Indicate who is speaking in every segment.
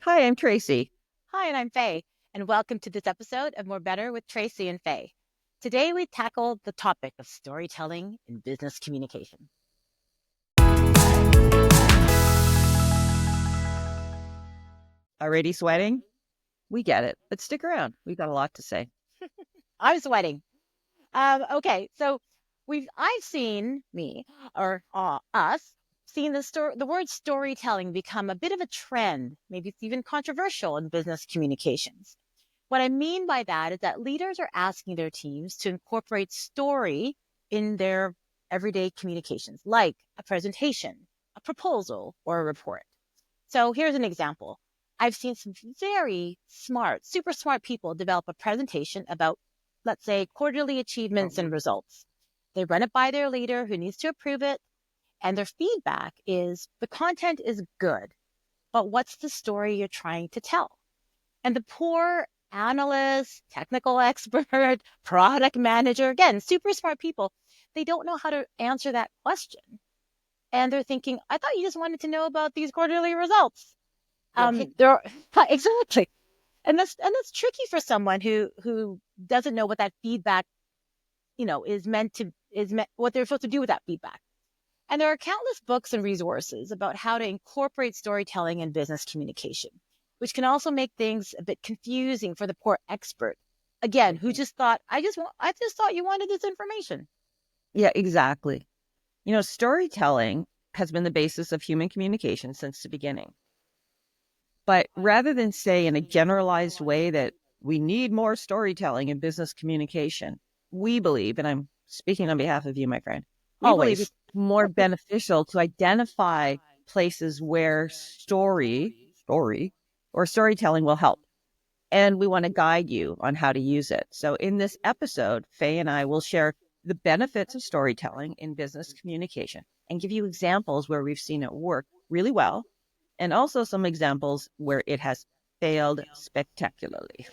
Speaker 1: Hi, I'm Tracy.
Speaker 2: Hi, and I'm Faye, and welcome to this episode of More Better with Tracy and Faye. Today, we tackle the topic of storytelling in business communication.
Speaker 1: Already sweating? We get it, but stick around. We've got a lot to say.
Speaker 2: I'm sweating. Okay, so I've seen us seen the word storytelling become a bit of a trend. Maybe it's even controversial in business communications. What I mean by that is that leaders are asking their teams to incorporate story in their everyday communications, like a presentation, a proposal, or a report. So here's an example. I've seen some very smart, super smart people develop a presentation about, let's say, quarterly achievements and results. They run it by their leader who needs to approve it, and their feedback is the content is good, but what's the story you're trying to tell? And the poor analyst, technical expert, product manager, again, super smart people, they don't know how to answer that question. And they're thinking, I thought you just wanted to know about these quarterly results. They're exactly. And that's tricky for someone who doesn't know what that feedback, is meant to is meant what they're supposed to do with that feedback. And there are countless books and resources about how to incorporate storytelling in business communication, which can also make things a bit confusing for the poor expert. Again, who just thought, I just thought you wanted this information.
Speaker 1: Yeah, exactly. Storytelling has been the basis of human communication since the beginning. But rather than say in a generalized way that we need more storytelling in business communication, we believe, and I'm speaking on behalf of you, my friend, we believe
Speaker 2: Always.
Speaker 1: it's more beneficial to identify places where story, or storytelling will help. And we want to guide you on how to use it. So in this episode, Faye and I will share the benefits of storytelling in business communication and give you examples where we've seen it work really well, and also some examples where it has failed spectacularly.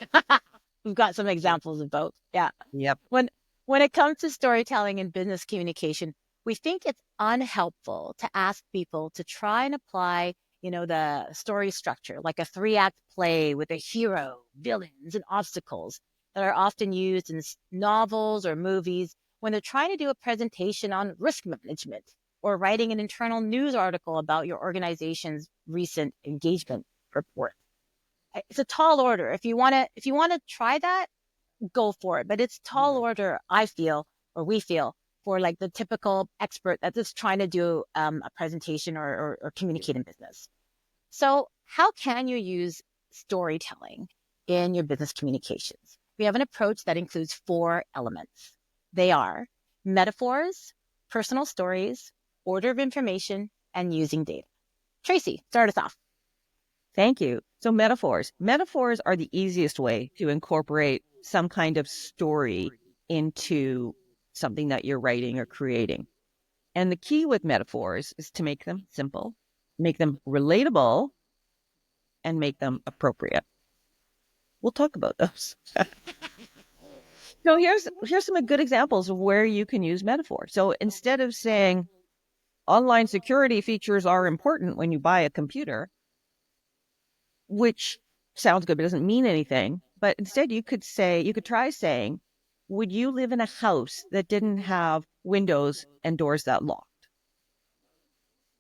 Speaker 2: We've got some examples of both. Yeah.
Speaker 1: Yep.
Speaker 2: When when it comes to storytelling and business communication, we think it's unhelpful to ask people to try and apply, the story structure, like a three-act play with a hero, villains, and obstacles that are often used in novels or movies when they're trying to do a presentation on risk management or writing an internal news article about your organization's recent engagement report. It's a tall order. If you want to try that, go for it. But it's tall order, I feel, or we feel, for like the typical expert that's just trying to do a presentation or communicate in business. So, how can you use storytelling in your business communications? We have an approach that includes four elements. They are metaphors, personal stories, order of information, and using data. Tracy, start us off.
Speaker 1: Thank you. So metaphors. Metaphors are the easiest way to incorporate some kind of story into something that you're writing or creating. And the key with metaphors is to make them simple, make them relatable, and make them appropriate. We'll talk about those. So here's some good examples of where you can use metaphor. So instead of saying online security features are important when you buy a computer, which sounds good but doesn't mean anything, but instead you could try saying, would you live in a house that didn't have windows and doors that locked?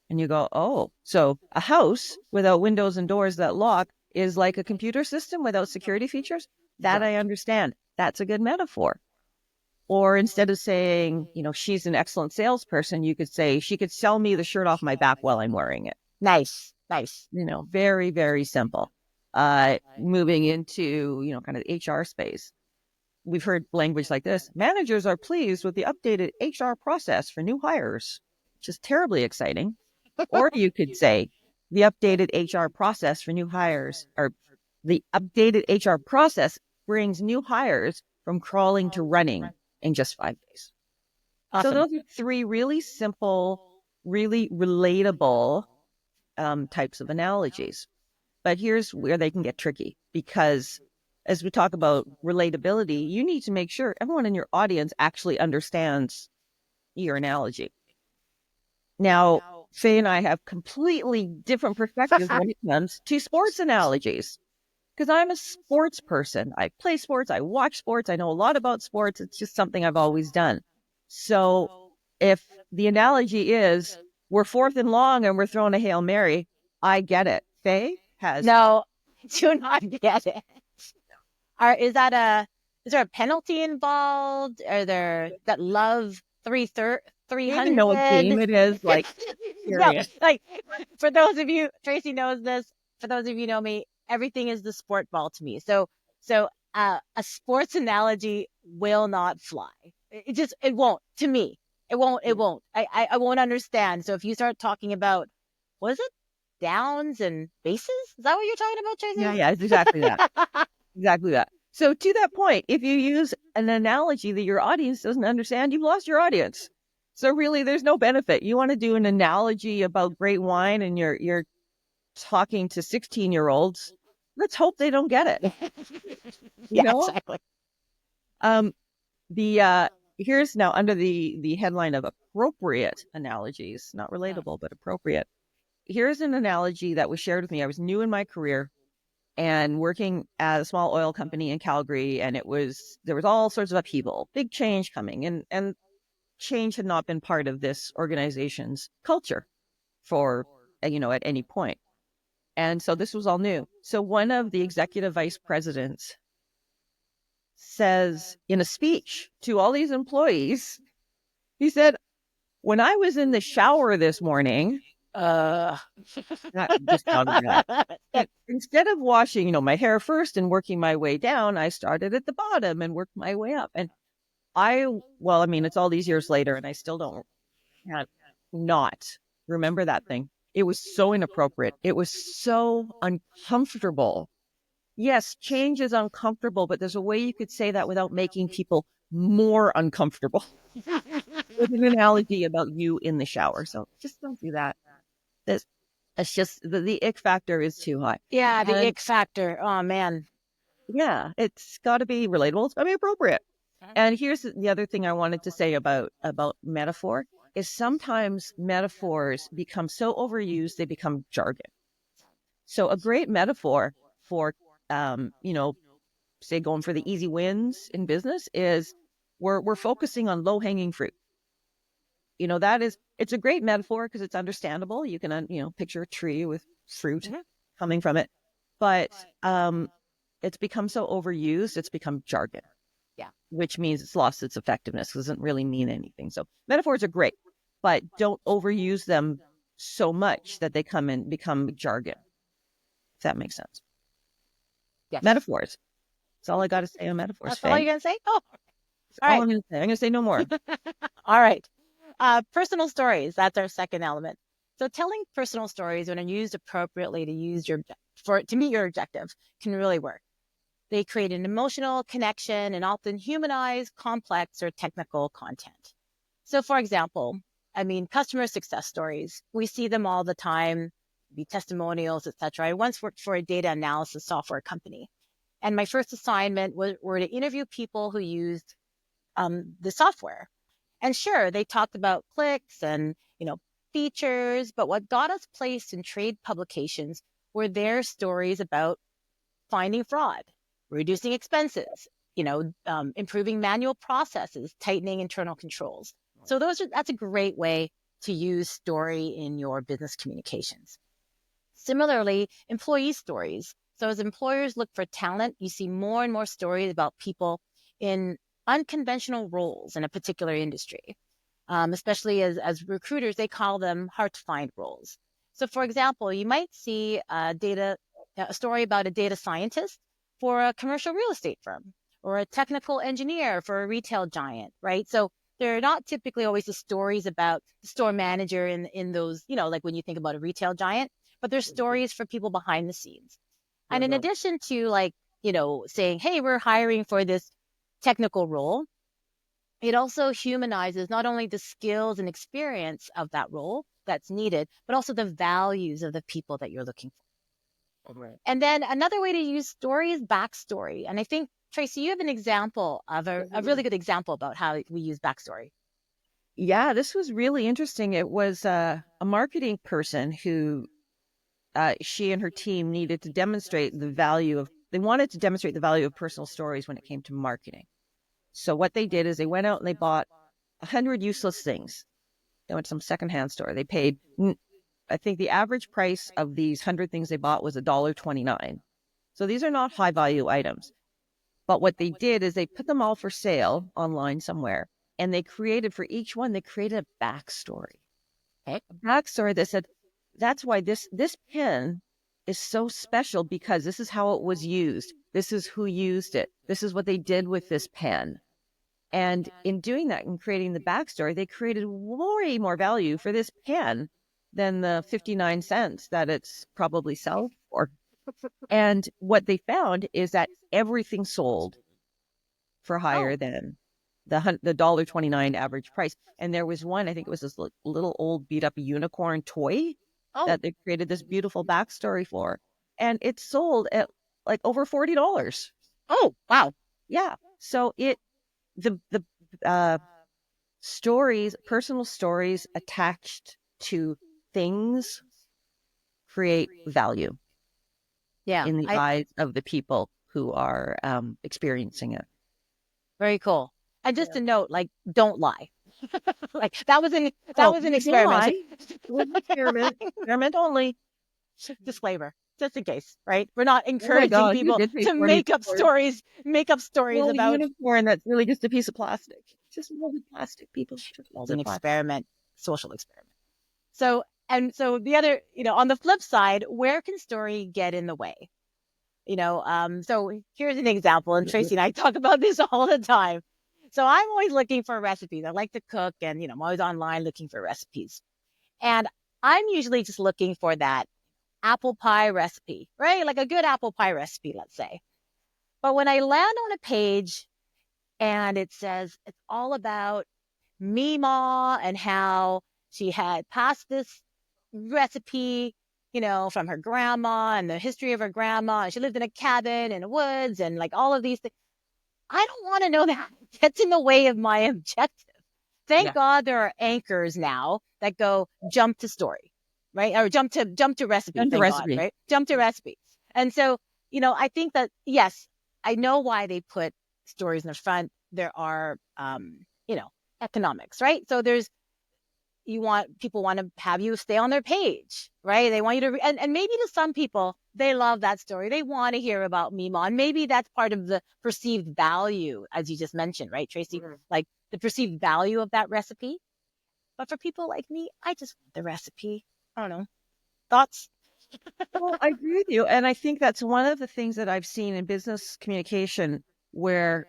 Speaker 1: And you go, oh, so a house without windows and doors that lock is like a computer system without security features? That I
Speaker 2: Right.
Speaker 1: understand. That's a good metaphor. Or instead of saying, she's an excellent salesperson, you could say, she could sell me the shirt off my back while I'm wearing it.
Speaker 2: Nice. Nice.
Speaker 1: Very, very simple. Moving into, kind of HR space. We've heard language like this. Managers are pleased with the updated HR process for new hires, which is terribly exciting. Or you could say the updated HR process for new hires, or the updated HR process brings new hires from crawling to running in just 5 days. So
Speaker 2: Awesome.
Speaker 1: those are three really simple, really relatable types of analogies. But here's where they can get tricky because as we talk about relatability, you need to make sure everyone in your audience actually understands your analogy. Now, Faye and I have completely different perspectives when it comes to sports analogies. Because I'm a sports person. I play sports, I watch sports, I know a lot about sports. It's just something I've always done. So if the analogy is we're fourth and long and we're throwing a Hail Mary, I get it. Faye has
Speaker 2: No, do not get it. Is there a penalty involved? Are there that love
Speaker 1: I don't even know what game
Speaker 2: 300?
Speaker 1: it is. Like,
Speaker 2: No,
Speaker 1: serious.
Speaker 2: like for those of you, Tracy knows this. For those of you who know me, everything is the sport ball to me. So a sports analogy will not fly. It won't to me. It won't. I won't understand. So if you start talking about, what is it? Downs and bases? Is that what you're talking about, Tracy?
Speaker 1: Yeah, it's exactly that. Exactly that. So to that point, if you use an analogy that your audience doesn't understand, you've lost your audience. So really there's no benefit. You want to do an analogy about great wine and you're talking to 16-year-olds. Let's hope they don't get it. You
Speaker 2: Yeah,
Speaker 1: know?
Speaker 2: exactly.
Speaker 1: Um the here's now under the headline of appropriate analogies, not relatable, but appropriate. Here's an analogy that was shared with me. I was new in my career and working at a small oil company in Calgary, and there was all sorts of upheaval, big change coming, and change had not been part of this organization's culture for at any point. And so this was all new. So one of the executive vice presidents says in a speech to all these employees, he said, when I was in the shower this morning,
Speaker 2: Uh,
Speaker 1: that just sounded bad. Instead of washing, my hair first and working my way down, I started at the bottom and worked my way up. And it's all these years later, and I still don't not remember that thing. It was so inappropriate. It was so uncomfortable. Yes, change is uncomfortable, but there's a way you could say that without making people more uncomfortable with an analogy about you in the shower. So just don't do that. That's, it's just the ick factor is too high.
Speaker 2: yeah, the
Speaker 1: And
Speaker 2: ick factor. Oh man.
Speaker 1: yeah, it's got to be relatable. It's got to be appropriate. And here's the other thing I wanted to say about metaphor is sometimes metaphors become so overused they become jargon. So a great metaphor for say going for the easy wins in business is we're focusing on low hanging fruit. It's a great metaphor because it's understandable. You can picture a tree with fruit coming from it, but it's become so overused, it's become jargon.
Speaker 2: Yeah.
Speaker 1: Which means it's lost its effectiveness. It doesn't really mean anything. So metaphors are great, but don't overuse them so much that they come and become jargon. If that makes sense.
Speaker 2: Yes.
Speaker 1: Metaphors. That's all I got to say on metaphors.
Speaker 2: That's all you're gonna say? Oh,
Speaker 1: That's
Speaker 2: all
Speaker 1: all
Speaker 2: right.
Speaker 1: I'm going to say. I'm going to say no more.
Speaker 2: All right. Personal stories. That's our second element. So telling personal stories when they're used appropriately to meet your objective can really work. They create an emotional connection and often humanize complex or technical content. So for example, customer success stories, we see them all the time, be testimonials, etc. I once worked for a data analysis software company. And my first assignment were to interview people who used the software. And sure, they talked about clicks and, features, but what got us placed in trade publications were their stories about finding fraud, reducing expenses, improving manual processes, tightening internal controls. So that's a great way to use story in your business communications. Similarly, employee stories. So as employers look for talent, you see more and more stories about people in unconventional roles in a particular industry. Especially as recruiters, they call them hard to find roles. So for example, you might see a story about a data scientist for a commercial real estate firm or a technical engineer for a retail giant, right? So they're not typically always the stories about the store manager in those, like when you think about a retail giant, but there's stories for people behind the scenes. And in addition to saying, hey, we're hiring for this technical role, it also humanizes not only the skills and experience of that role that's needed, but also the values of the people that you're looking for.
Speaker 1: Right.
Speaker 2: And then another way to use story is backstory. And I think, Tracy, you have an example of a really good example about how we use backstory.
Speaker 1: Yeah, this was really interesting. It was a marketing person who she and her team needed to demonstrate the value of, they wanted to demonstrate the value of personal stories when it came to marketing. So what they did is they went out and they bought 100 useless things. They went to some secondhand store. They paid, I think the average price of these 100 things they bought was $1.29. So these are not high value items. But what they did is they put them all for sale online somewhere. And they created for each one, they created a backstory.
Speaker 2: Okay.
Speaker 1: A backstory that said, that's why this pen is so special, because this is how it was used. This is who used it. This is what they did with this pen. And in doing that and creating the backstory, they created way more value for this pen than the 59 cents that it's probably sell for. And what they found is that everything sold for higher
Speaker 2: Oh,
Speaker 1: than the $1.29 average price. And there was one, I think it was this little old beat up unicorn toy
Speaker 2: oh,
Speaker 1: that they created this beautiful backstory for. And it sold at like over $40.
Speaker 2: oh, wow.
Speaker 1: Yeah. So the uh, stories, personal stories attached to things create value
Speaker 2: Yeah,
Speaker 1: in the
Speaker 2: I
Speaker 1: eyes of the people who are experiencing it.
Speaker 2: very cool. And just
Speaker 1: Yeah.
Speaker 2: a note, like, don't lie. Like that
Speaker 1: Oh,
Speaker 2: was an
Speaker 1: you don't
Speaker 2: experiment.
Speaker 1: lie. It was an experiment. Experiment only.
Speaker 2: Disclaimer, just in case, right? We're not
Speaker 1: Oh my
Speaker 2: encouraging
Speaker 1: God, you
Speaker 2: people
Speaker 1: did pay
Speaker 2: to
Speaker 1: $40.
Speaker 2: make up stories
Speaker 1: Well, a
Speaker 2: about.
Speaker 1: unicorn that's really just a piece of plastic. Just molded plastic, people. Just
Speaker 2: It's an
Speaker 1: molded plastic.
Speaker 2: experiment, social experiment. So, and so the other, on the flip side, where can story get in the way? So here's an example, and Tracy and I talk about this all the time. So I'm always looking for recipes. I like to cook, and I'm always online looking for recipes. And I'm usually just looking for that apple pie recipe, right? Like a good apple pie recipe, let's say. But when I land on a page and it says it's all about Mima and how she had passed this recipe, from her grandma and the history of her grandma. And she lived in a cabin in the woods and like all of these things. I don't want to know that. It gets in the way of my objective. Thank
Speaker 1: Yeah.
Speaker 2: God there are anchors now that go jump to story, right? Or jump to recipe.
Speaker 1: Done the
Speaker 2: Thank God,
Speaker 1: recipe.
Speaker 2: right? Jump to recipe. And so, I think that yes, I know why they put stories in the front. There are, economics, right? So there's people want to have you stay on their page, right? They want you to, and maybe to some people, they love that story. They want to hear about Mima. And maybe that's part of the perceived value, as you just mentioned, right, Tracy? Mm-hmm. Like the perceived value of that recipe. But for people like me, I just want the recipe. I don't know. Thoughts?
Speaker 1: Well, I agree with you. And I think that's one of the things that I've seen in business communication where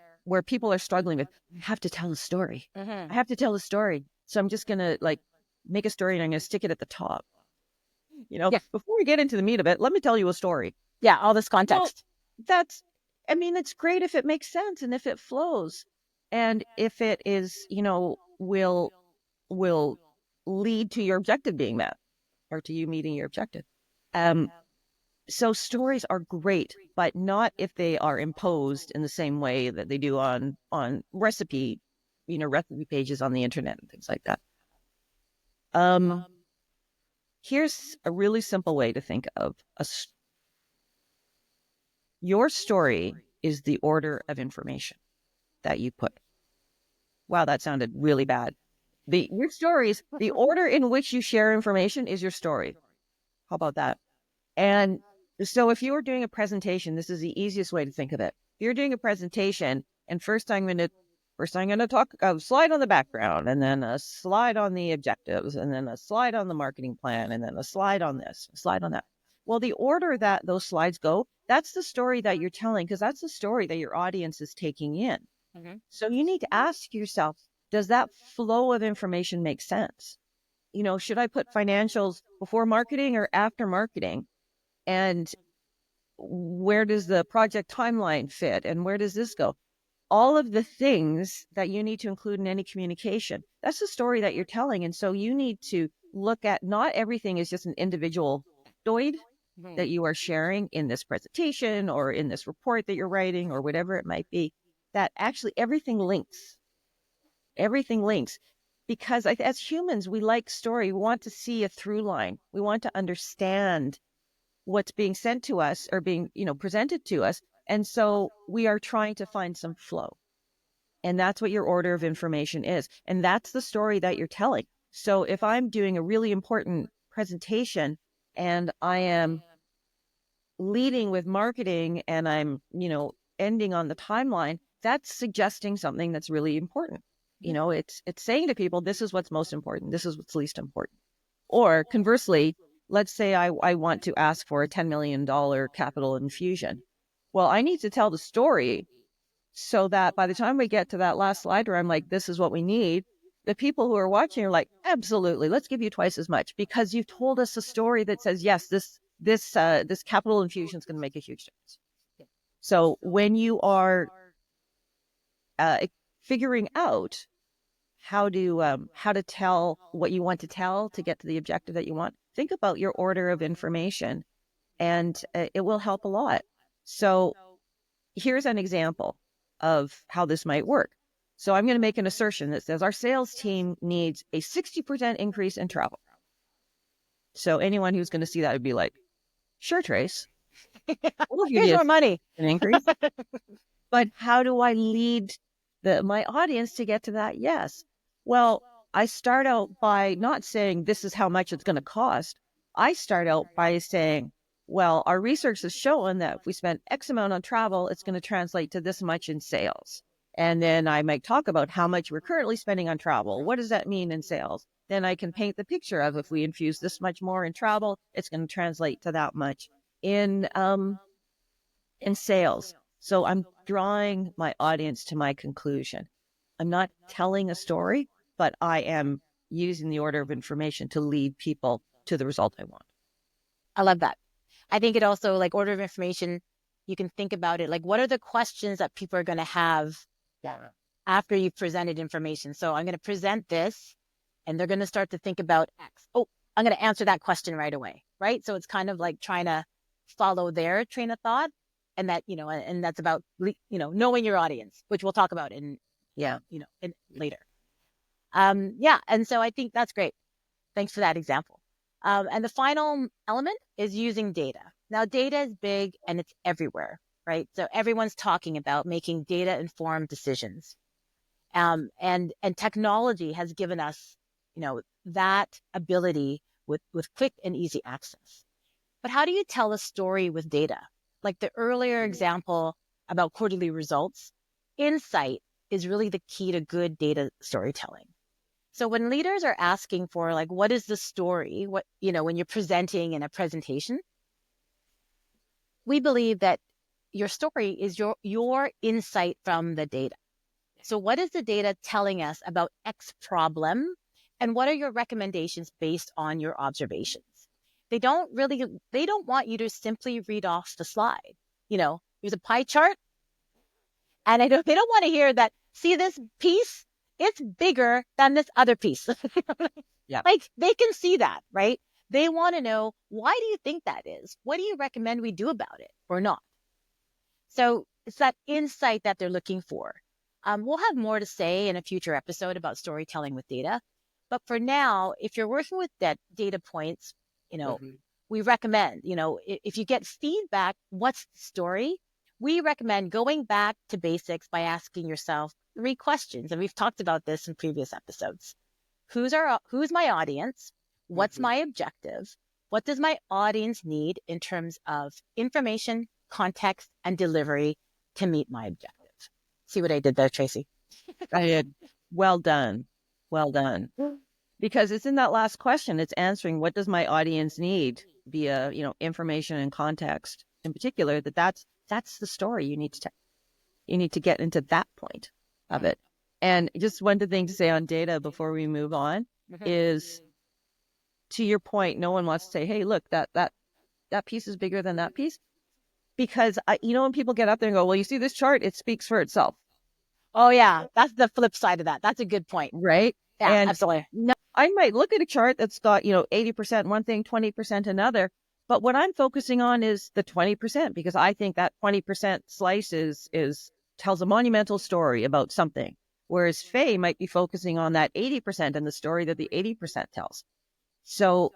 Speaker 1: people are struggling with, I have to tell a story.
Speaker 2: Mm-hmm.
Speaker 1: I have to tell a story. So I'm just gonna like make a story and I'm gonna stick it at the top.
Speaker 2: Yeah.
Speaker 1: Before we get into the meat of it, let me tell you a story.
Speaker 2: Yeah. All this
Speaker 1: Well,
Speaker 2: context.
Speaker 1: it's great if it makes sense and if it flows and if it is, will lead to your objective being met or to you meeting your objective. Um, so stories are great, but not if they are imposed in the same way that they do on recipe pages on the internet and things like that. Um, Here's a really simple way to think of your story is the order of information that you put. Wow, that sounded really bad. Your stories, the order in which you share information is your story. How about that? And so if you were doing a presentation, this is the easiest way to think of it. If you're doing a presentation and first I'm going to talk a slide on the background and then a slide on the objectives and then a slide on the marketing plan and then a slide on this, a slide on that. Well, the order that those slides go, that's the story that you're telling because that's the story that your audience is taking in. Mm-hmm. So you need to ask yourself, does that flow of information make sense? Should I put financials before marketing or after marketing? And where does the project timeline fit? And where does this go? All of the things that you need to include in any communication. That's the story that you're telling. And so you need to look at not everything is just an individual factoid that you are sharing in this presentation or in this report that you're writing or whatever it might be, that actually everything links. Everything links. because as humans, we like story. We want to see a through line. We want to understand what's being sent to us or being, presented to us. And so we are trying to find some flow. And that's what your order of information is. And that's the story that you're telling. So if I'm doing a really important presentation and I am leading with marketing and I'm, ending on the timeline, that's suggesting something that's really important. It's saying to people, this is what's most important. This is what's least important. Or conversely, let's say I want to ask for a $10 million capital infusion. Well, I need to tell the story so that by the time we get to that last slide where I'm like, this is what we need, the people who are watching are like, absolutely, let's give you twice as much because you've told us a story that says, yes, this capital infusion is going to make a huge difference. So when you are figuring out how to tell what you want to tell to get to the objective that you want, think about your order of information, and it will help a lot. So here's an example of how this might work. So I'm going to make an assertion that says our sales team needs a 60% increase in travel. So anyone who's going to see that would be like, sure, Trace, we'll give
Speaker 2: Here's
Speaker 1: you
Speaker 2: more money.
Speaker 1: an increase. But how do I lead my audience to get to that? Yes. Well, I start out by not saying this is how much it's going to cost. I start out by saying, well, our research has shown that if we spend X amount on travel, it's going to translate to this much in sales. And then I might talk about how much we're currently spending on travel. What does that mean in sales? Then I can paint the picture of if we infuse this much more in travel, it's going to translate to that much in sales. So I'm drawing my audience to my conclusion. I'm not telling a story, but I am using the order of information to lead people to the result I want.
Speaker 2: I love that. I think it also, like, order of information, you can think about it like, what are the questions that people are going to have after you've presented information? So I'm going to present this and they're going to start to think about X. Oh, I'm going to answer that question right away, right? So it's kind of like trying to follow their train of thought, and that, and that's about, knowing your audience, which we'll talk about in later. And so I think that's great. Thanks for that example. And the final element is using data. Now, data is big and it's everywhere, right? So everyone's talking about making data-informed decisions. And technology has given us, that ability with quick and easy access. But how do you tell a story with data? Like the earlier example about quarterly results, insight is really the key to good data storytelling. So when leaders are asking for, like, what is the story? What, when you're presenting in a presentation, we believe that your story is your insight from the data. So what is the data telling us about X problem? And what are your recommendations based on your observations? They don't want you to simply read off the slide. There's a pie chart. And they don't want to hear that, see this piece? It's bigger than this other piece.
Speaker 1: Yeah.
Speaker 2: Like, they can see that, right? They want to know, why do you think that is? What do you recommend we do about it or not? So it's that insight that they're looking for. We'll have more to say in a future episode about storytelling with data. But for now, if you're working with that data points, we recommend, if you get feedback, what's the story? We recommend going back to basics by asking yourself 3 questions. And we've talked about this in previous episodes. Who's my audience? What's my objective? What does my audience need in terms of information, context, and delivery to meet my objective? See what I did there, Tracy?
Speaker 1: I did. Well done. Well done. Because it's in that last question, it's answering what does my audience need via, information and context in particular, that's the story you need to tell. You need to get into that point of it. And just one thing to say on data before we move on is, to your point, no one wants to say, hey, look, that piece is bigger than that piece. Because, when people get up there and go, well, you see this chart, it speaks for itself.
Speaker 2: Oh, yeah. That's the flip side of that. That's a good point.
Speaker 1: Right?
Speaker 2: Yeah,
Speaker 1: and
Speaker 2: absolutely.
Speaker 1: I might look at a chart that's got, 80% one thing, 20% another. But what I'm focusing on is the 20%, because I think that 20% slice tells a monumental story about something. whereas Faye might be focusing on that 80% and the story that the 80% tells. So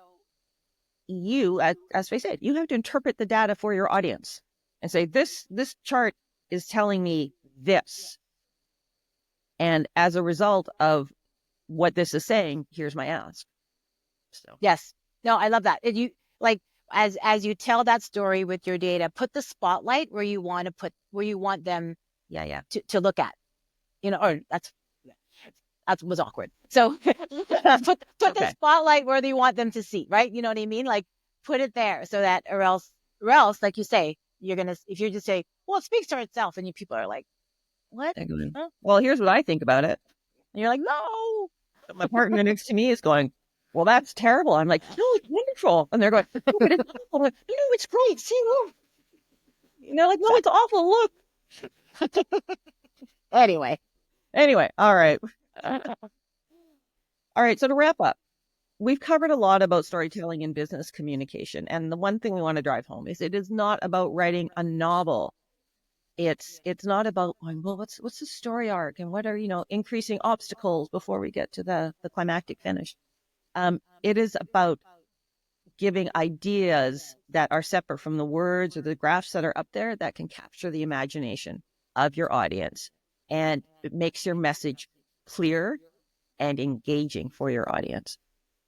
Speaker 1: you, as Faye said, you have to interpret the data for your audience and say, this chart is telling me this. And as a result of what this is saying, here's my ask. So
Speaker 2: Yes. No, I love that. You like as you tell that story with your data, put the spotlight where you want them
Speaker 1: yeah.
Speaker 2: to look at. Or that was awkward. So put the spotlight where you want them to see, right? You know what I mean? Like put it there so that or else, like you say, if you just say, well, it speaks for itself, and people are like, what?
Speaker 1: Huh? Well, here's what I think about it.
Speaker 2: And you're like, no.
Speaker 1: My partner next to me is going, well, that's terrible. I'm like, no, it's wonderful. And they're going, no, but it's awful. I'm like, no, it's great. See, look. And they're like, no, it's awful. Look.
Speaker 2: Anyway.
Speaker 1: All right. All right. So to wrap up, we've covered a lot about storytelling and business communication. And the one thing we want to drive home is it is not about writing a novel. It's not about, well, what's the story arc and what are, increasing obstacles before we get to the climactic finish. It is about giving ideas that are separate from the words or the graphs that are up there that can capture the imagination of your audience. And it makes your message clear and engaging for your audience.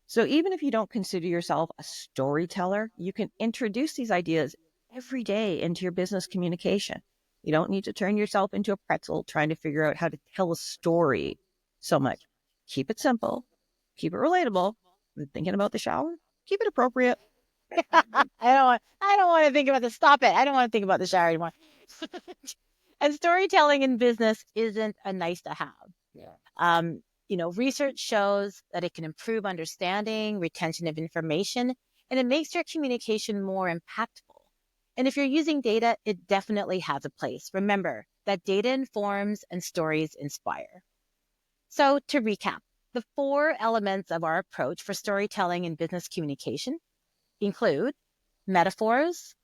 Speaker 1: So even if you don't consider yourself a storyteller, you can introduce these ideas every day into your business communication. You don't need to turn yourself into a pretzel trying to figure out how to tell a story so much. Keep it simple. Keep it relatable. I'm thinking about the shower. Keep it appropriate.
Speaker 2: I don't want to think about this. Stop it. I don't want to think about the shower anymore. And storytelling in business isn't a nice to have. Yeah. Research shows that it can improve understanding, retention of information, and it makes your communication more impactful. And if you're using data, it definitely has a place. Remember that data informs and stories inspire. So to recap, the 4 elements of our approach for storytelling and business communication include metaphors,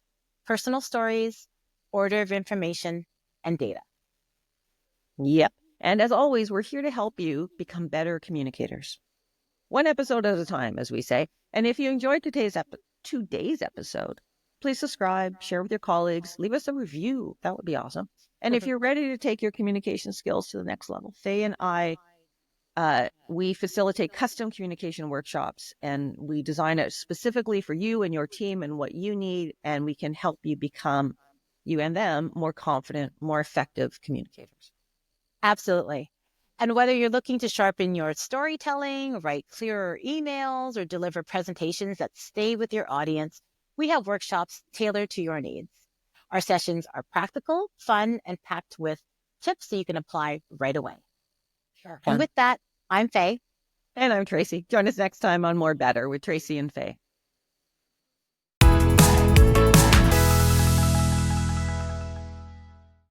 Speaker 2: personal stories, order of information, and data.
Speaker 1: Yep. And as always, we're here to help you become better communicators. One episode at a time, as we say. And if you enjoyed today's episode, please subscribe, share with your colleagues, leave us a review. That would be awesome. And if you're ready to take your communication skills to the next level, Faye and I, we facilitate custom communication workshops, and we design it specifically for you and your team and what you need. And we can help you become, you and them, more confident, more effective communicators.
Speaker 2: Absolutely. And whether you're looking to sharpen your storytelling, write clearer emails, or deliver presentations that stay with your audience, we have workshops tailored to your needs. Our sessions are practical, fun, and packed with tips so you can apply right away. Sure. And with that, I'm Faye.
Speaker 1: And I'm Tracy. Join us next time on More Better with Tracy and Faye.